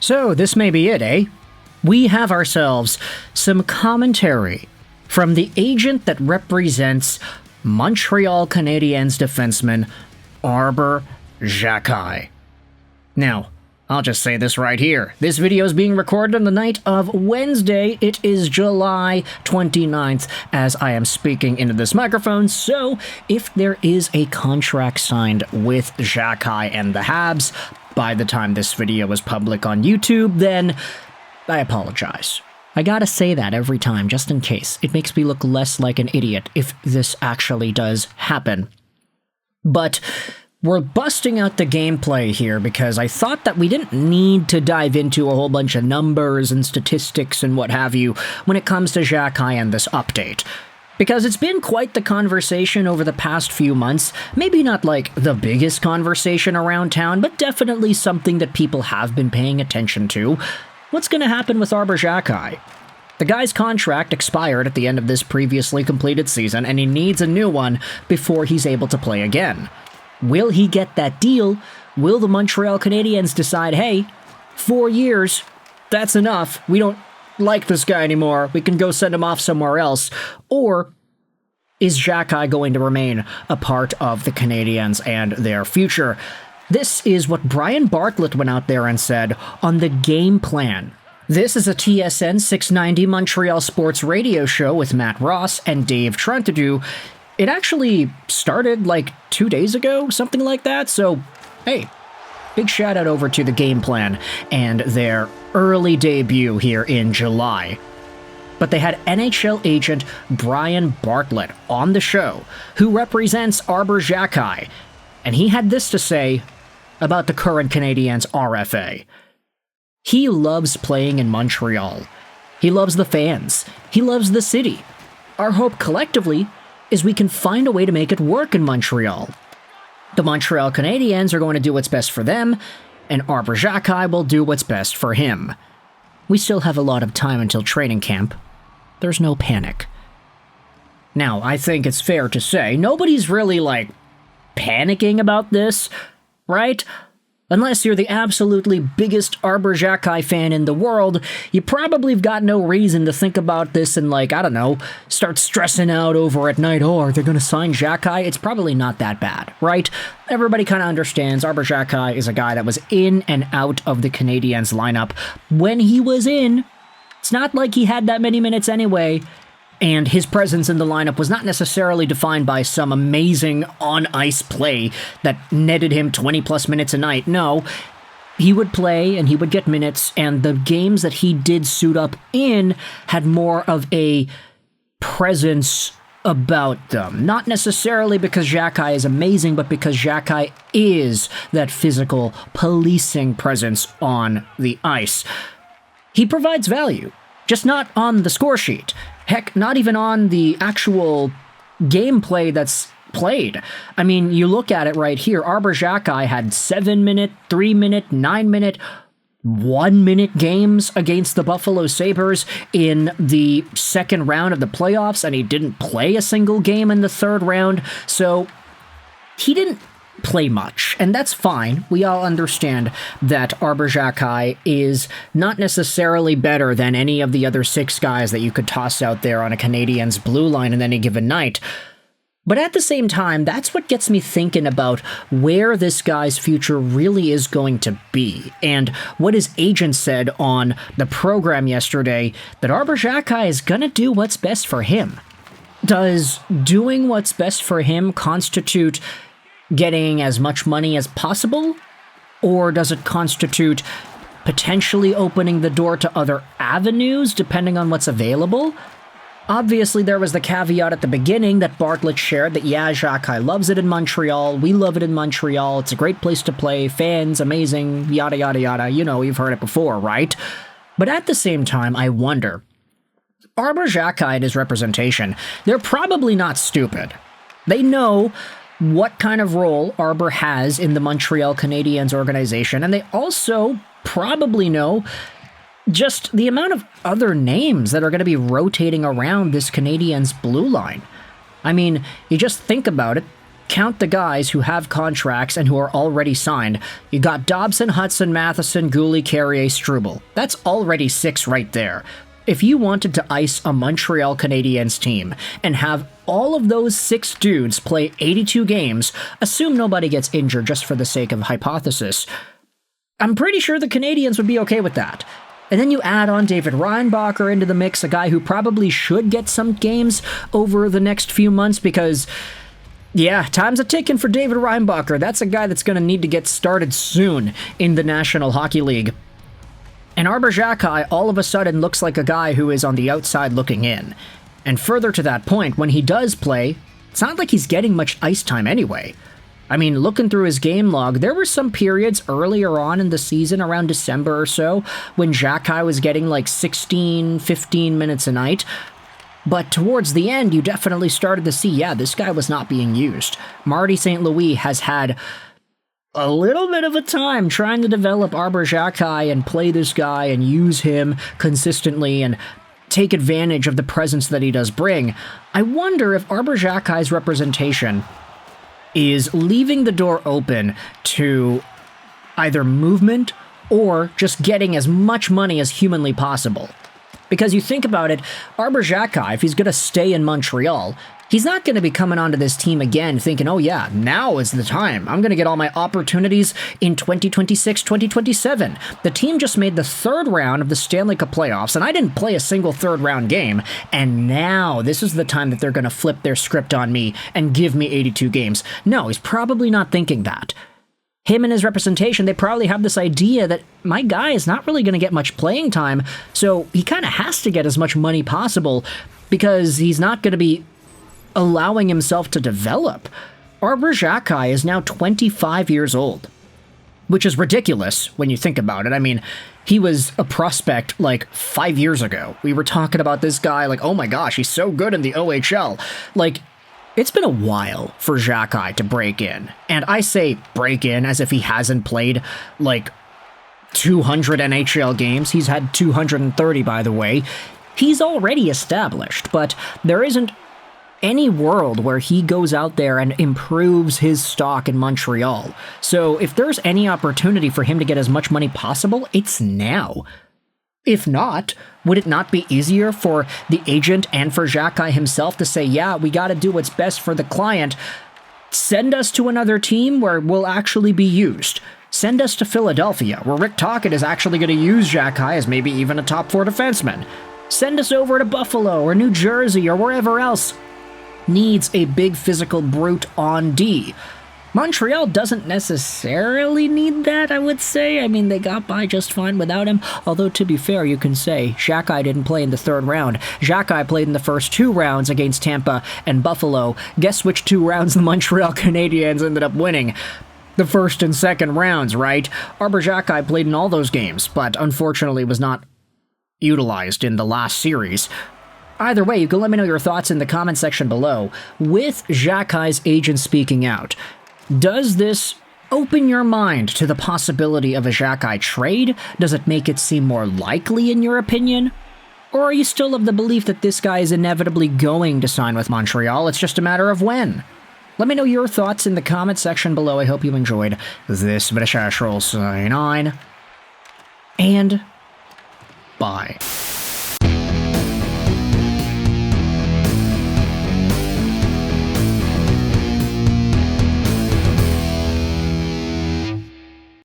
So this may be it, eh? We have ourselves some commentary from the agent that represents Montreal Canadiens defenseman Arber Xhekaj. Now, I'll just say this right here. This video is being recorded on the night of Wednesday. It is July 29th as I am speaking into this microphone, so if there is a contract signed with Xhekaj and the Habs by the time this video is public on YouTube, then I apologize. I gotta say that every time, just in case. It makes me look less like an idiot if this actually does happen. But we're busting out the gameplay here because I thought that we didn't need to dive into a whole bunch of numbers and statistics and what have you when it comes to Xhekaj and this update. Because it's been quite the conversation over the past few months. Maybe not like the biggest conversation around town, but definitely something that people have been paying attention to. What's going to happen with Arber Xhekaj? The guy's contract expired at the end of this previously completed season, and he needs a new one before he's able to play again. Will he get that deal? Will the Montreal Canadiens decide, hey, 4 years, that's enough, we don't like this guy anymore, we can go send him off somewhere else? Or is Xhekaj going to remain a part of the Canadiens and their future? This is what Brian Bartlett went out there and said on the game plan. This is a TSN 690 Montreal sports radio show with Matt Ross and Dave Trentadue. It actually started like 2 days ago, something like that, so hey, big shout out over to the game plan and their early debut here in July. But they had NHL agent Brian Bartlett on the show, who represents Arber Xhekaj, and he had this to say about the current Canadiens RFA. He loves playing in Montreal. He loves the fans. He loves the city. Our hope collectively is we can find a way to make it work in Montreal. The Montreal Canadiens are going to do what's best for them, and Arber Xhekaj will do what's best for him. We still have a lot of time until training camp. There's no panic. Now, I think it's fair to say nobody's really, panicking about this, right? Unless you're the absolutely biggest Arber Xhekaj fan in the world, you probably have got no reason to think about this and, I don't know, start stressing out over at night, oh, are they going to sign Xhekaj? It's probably not that bad, right? Everybody kind of understands Arber Xhekaj is a guy that was in and out of the Canadiens lineup. When he was in, it's not like he had that many minutes anyway, and his presence in the lineup was not necessarily defined by some amazing on-ice play that netted him 20-plus minutes a night. No, he would play and he would get minutes, and the games that he did suit up in had more of a presence about them. Not necessarily because Xhekaj is amazing, but because Xhekaj is that physical policing presence on the ice. He provides value, just not on the score sheet. Heck, not even on the actual gameplay that's played. I mean, you look at it right here. Arber Xhekaj had 7-minute, 3-minute, 9-minute, 1-minute games against the Buffalo Sabres in the second round of the playoffs, and he didn't play a single game in the third round, so he didn't play much, and that's fine. We all understand that Arber Xhekaj is not necessarily better than any of the other 6 guys that you could toss out there on a Canadiens blue line in any given night. But at the same time, that's what gets me thinking about where this guy's future really is going to be, and what his agent said on the program yesterday, that Arber Xhekaj is gonna do what's best for him. Does doing what's best for him constitute getting as much money as possible? Or does it constitute potentially opening the door to other avenues depending on what's available? Obviously, there was the caveat at the beginning that Bartlett shared that, yeah, Xhekaj loves it in Montreal, we love it in Montreal, it's a great place to play, fans, amazing, yada yada yada, you know, you've heard it before, right? But at the same time, I wonder, Arber Xhekaj and his representation, they're probably not stupid. They know what kind of role Arber has in the Montreal Canadiens organization, and they also probably know just the amount of other names that are going to be rotating around this Canadiens blue line. I mean, you just think about it. count the guys who have contracts and who are already signed. You got Dobson, Hudson, Matheson, Gooley, Carrier, Struble. That's already 6 right there. If you wanted to ice a Montreal Canadiens team and have all of those 6 dudes play 82 games, assume nobody gets injured just for the sake of hypothesis, I'm pretty sure the Canadiens would be okay with that. And then you add on David Reinbacher into the mix, a guy who probably should get some games over the next few months because, yeah, time's a ticking for David Reinbacher. That's a guy that's going to need to get started soon in the National Hockey League. And Arber Xhekaj all of a sudden looks like a guy who is on the outside looking in. And further to that point, when he does play, it's not like he's getting much ice time anyway. I mean, looking through his game log, there were some periods earlier on in the season, around December or so, when Xhekaj was getting like 16, 15 minutes a night. But towards the end, you definitely started to see, yeah, this guy was not being used. Marty St. Louis has had a little bit of a time trying to develop Arber Xhekaj and play this guy and use him consistently and take advantage of the presence that he does bring. I wonder if Arber Xhekaj's representation is leaving the door open to either movement or just getting as much money as humanly possible. Because you think about it, Arber Xhekaj, if he's going to stay in Montreal, he's not going to be coming onto this team again thinking, oh yeah, now is the time. I'm going to get all my opportunities in 2026, 2027. The team just made the 3rd round of the Stanley Cup Playoffs, and I didn't play a single 3rd round game, and now this is the time that they're going to flip their script on me and give me 82 games. No, he's probably not thinking that. Him and his representation, they probably have this idea that my guy is not really going to get much playing time, so he kind of has to get as much money possible because he's not going to be allowing himself to develop. Arber Xhekaj is now 25 years old, which is ridiculous when you think about it. I mean, he was a prospect like 5 years ago. We were talking about this guy like, oh my gosh, he's so good in the OHL. Like, it's been a while for Xhekaj to break in. And I say break in as if he hasn't played like 200 NHL games. He's had 230, by the way. He's already established, but there isn't any world where he goes out there and improves his stock in Montreal. So if there's any opportunity for him to get as much money possible, it's now. If not, would it not be easier for the agent and for Xhekaj himself to say, yeah, we got to do what's best for the client. Send us to another team where we'll actually be used. Send us to Philadelphia, where Rick Tocchet is actually going to use Xhekaj as maybe even a top 4 defenseman. Send us over to Buffalo or New Jersey or wherever else needs a big physical brute on D. Montreal doesn't necessarily need that, I would say. I mean, they got by just fine without him. Although, to be fair, you can say Xhekaj didn't play in the 3rd round. Xhekaj played in the first 2 rounds against Tampa and Buffalo. Guess which 2 rounds the Montreal Canadiens ended up winning? The 1st and 2nd rounds, right? Arber Xhekaj played in all those games, but unfortunately was not utilized in the last series. Either way, you can let me know your thoughts in the comment section below. With Xhekaj's agent speaking out, does this open your mind to the possibility of a Xhekaj trade? Does it make it seem more likely in your opinion? Or are you still of the belief that this guy is inevitably going to sign with Montreal? It's just a matter of when. Let me know your thoughts in the comment section below. I hope you enjoyed this British Ashroll sign on. And bye.